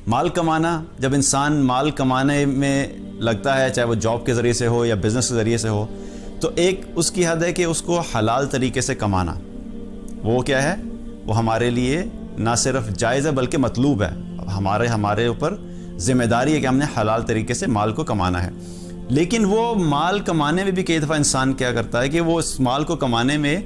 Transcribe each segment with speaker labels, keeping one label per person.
Speaker 1: مال کمانا، جب انسان مال کمانے میں لگتا ہے، چاہے وہ جاب کے ذریعے سے ہو یا بزنس کے ذریعے سے ہو، تو ایک اس کی حد ہے کہ اس کو حلال طریقے سے کمانا، وہ کیا ہے، وہ ہمارے لیے نہ صرف جائز ہے بلکہ مطلوب ہے. ہمارے اوپر ذمہ داری ہے کہ ہم نے حلال طریقے سے مال کو کمانا ہے. لیکن وہ مال کمانے میں بھی کئی دفعہ انسان کیا کرتا ہے کہ وہ اس مال کو کمانے میں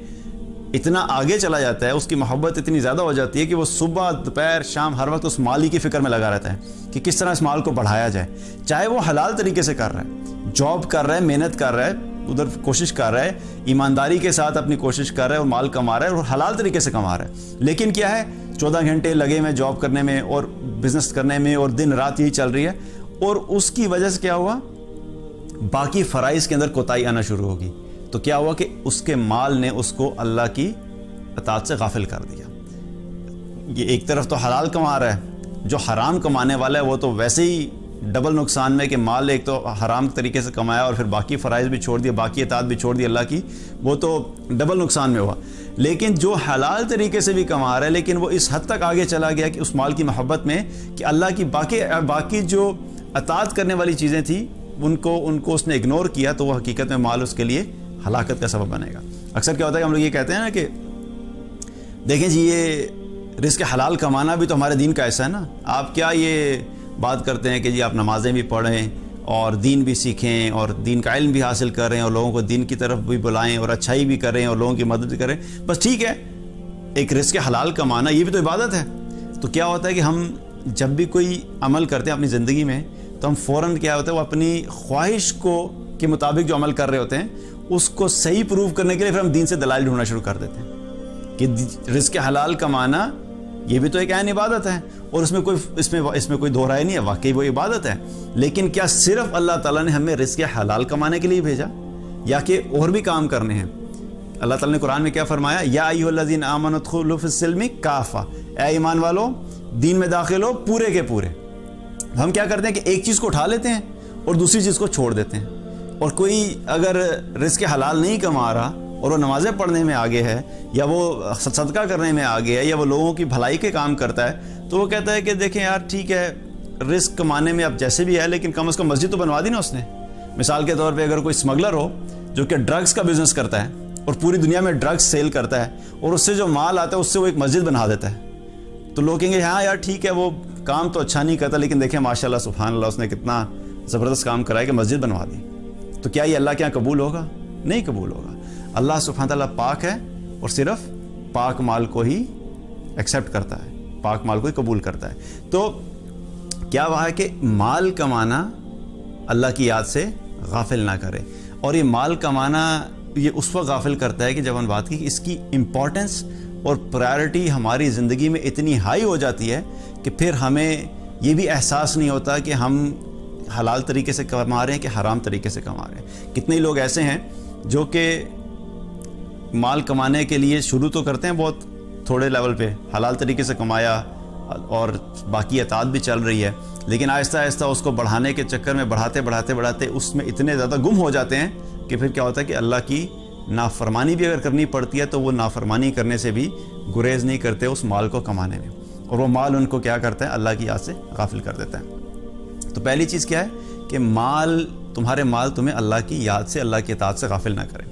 Speaker 1: اتنا آگے چلا جاتا ہے، اس کی محبت اتنی زیادہ ہو جاتی ہے کہ وہ صبح دوپہر شام ہر وقت اس مال ہی کی فکر میں لگا رہتا ہے کہ کس طرح اس مال کو بڑھایا جائے. چاہے وہ حلال طریقے سے کر رہا ہے، جاب کر رہا ہے، محنت کر رہا ہے، ادھر کوشش کر رہا ہے، ایمانداری کے ساتھ اپنی کوشش کر رہا ہے اور مال کما رہا ہے اور حلال طریقے سے کما رہا ہے. لیکن کیا ہے، 14 گھنٹے لگے میں جاب کرنے میں اور بزنس کرنے میں اور دن رات یہی چل رہی ہے، اور اس کی وجہ سے کیا ہوا، باقی فرائض کے اندر کوتاہی آنا شروع ہوگی. تو کیا ہوا کہ اس کے مال نے اس کو اللہ کی اطاعت سے غافل کر دیا. یہ ایک طرف تو حلال کما رہا ہے، جو حرام کمانے والا ہے وہ تو ویسے ہی ڈبل نقصان میں کہ مال ایک تو حرام طریقے سے کمایا اور پھر باقی فرائض بھی چھوڑ دیا، باقی اطاعت بھی چھوڑ دی اللہ کی، وہ تو ڈبل نقصان میں ہوا. لیکن جو حلال طریقے سے بھی کما رہا ہے لیکن وہ اس حد تک آگے چلا گیا کہ اس مال کی محبت میں کہ اللہ کی باقی جو اطاعت کرنے والی چیزیں تھیں ان کو اس نے اگنور کیا، تو وہ حقیقت میں مال اس کے لیے ہلاکت کا سبب بنے گا. اکثر کیا ہوتا ہے کہ ہم لوگ یہ کہتے ہیں نا کہ دیکھیں جی یہ رزق حلال کمانا بھی تو ہمارے دین کا ایسا ہے نا. آپ کیا یہ بات کرتے ہیں کہ جی آپ نمازیں بھی پڑھیں اور دین بھی سیکھیں اور دین کا علم بھی حاصل کریں اور لوگوں کو دین کی طرف بھی بلائیں اور اچھائی بھی کریں اور لوگوں کی مدد بھی کریں، بس ٹھیک ہے. ایک رزق حلال کمانا یہ بھی تو عبادت ہے. تو کیا ہوتا ہے کہ ہم جب بھی کوئی عمل کرتے ہیں اپنی زندگی میں تو ہم فوراً کیا ہوتا ہے وہ اپنی خواہش کے مطابق جو عمل کر رہے ہوتے ہیں اس کو صحیح پروف کرنے کے لیے پھر ہم دین سے دلائل ڈھونڈنا شروع کر دیتے ہیں کہ رزق حلال کمانا یہ بھی تو ایک عین عبادت ہے اور اس میں کوئی دو رائے نہیں ہے، واقعی وہ عبادت ہے. لیکن کیا صرف اللہ تعالیٰ نے ہمیں رزق حلال کمانے کے لیے بھیجا یا کہ اور بھی کام کرنے ہیں؟ اللہ تعالیٰ نے قرآن میں کیا فرمایا، یا ایھا الذین آمنوا ادخلوا فی السلم کافہ، اے ایمان والو دین میں داخل ہو پورے کے پورے. ہم کیا کرتے ہیں کہ ایک چیز کو اٹھا لیتے ہیں اور دوسری چیز کو چھوڑ دیتے ہیں. اور کوئی اگر رزق حلال نہیں کما رہا اور وہ نمازیں پڑھنے میں آگے ہے یا وہ صدقہ کرنے میں آگے ہے یا وہ لوگوں کی بھلائی کے کام کرتا ہے، تو وہ کہتا ہے کہ دیکھیں یار ٹھیک ہے رزق کمانے میں اب جیسے بھی ہے لیکن کم از کم مسجد تو بنوا دی نا اس نے. مثال کے طور پہ اگر کوئی اسمگلر ہو جو کہ ڈرگز کا بزنس کرتا ہے اور پوری دنیا میں ڈرگز سیل کرتا ہے اور اس سے جو مال آتا ہے اس سے وہ ایک مسجد بنا دیتا ہے، تو لوگ کہیں گے ہاں یار ٹھیک ہے وہ کام تو اچھا نہیں کرتا لیکن دیکھیں ماشاءاللہ سبحان اللہ اس نے کتنا زبردست کام کرا ہے کہ مسجد بنوا دی. تو کیا یہ اللہ کے یہاں قبول ہوگا؟ نہیں قبول ہوگا. اللہ سبحانہ تعالیٰ پاک ہے اور صرف پاک مال کو ہی ایکسیپٹ کرتا ہے، پاک مال کو ہی قبول کرتا ہے. تو کیا وہ ہے کہ مال کمانا اللہ کی یاد سے غافل نہ کرے. اور یہ مال کمانا یہ اس وقت غافل کرتا ہے کہ جب ہم بات کی کہ اس کی امپورٹنس اور پرائرٹی ہماری زندگی میں اتنی ہائی ہو جاتی ہے کہ پھر ہمیں یہ بھی احساس نہیں ہوتا کہ ہم حلال طریقے سے کما رہے ہیں کہ حرام طریقے سے کما رہے ہیں. کتنے لوگ ایسے ہیں جو کہ مال کمانے کے لیے شروع تو کرتے ہیں بہت تھوڑے لیول پہ، حلال طریقے سے کمایا اور باقی اطاعت بھی چل رہی ہے، لیکن آہستہ آہستہ اس کو بڑھانے کے چکر میں بڑھاتے اس میں اتنے زیادہ گم ہو جاتے ہیں کہ پھر کیا ہوتا ہے کہ اللہ کی نافرمانی بھی اگر کرنی پڑتی ہے تو وہ نافرمانی کرنے سے بھی گریز نہیں کرتے اس مال کو کمانے میں، اور وہ مال ان کو کیا کرتا ہے، اللہ کی یاد سے غافل کر دیتا ہے. تو پہلی چیز کیا ہے کہ تمہارے مال تمہیں اللہ کی یاد سے، اللہ کی اطاعت سے غافل نہ کریں.